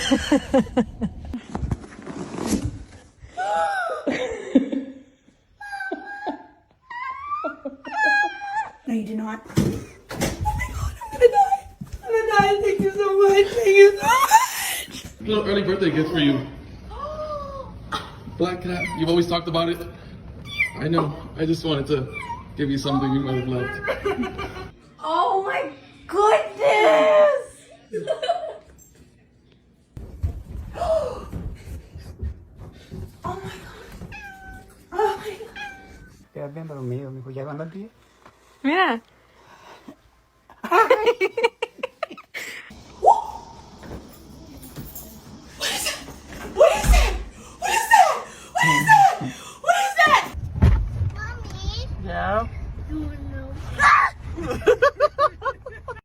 No, you do not. Oh my god, I'm gonna die. I'm gonna die. Thank you so much. Thank you so much. Little early birthday gift for you. Black cat. You've always talked about it. I know. I just wanted to give you something you might have loved. Oh my goodness. Oh my god. Oh my god. Quedas bien dormido, mijo. ¿Ya van los días? Mira. Mommy. Yeah. You know.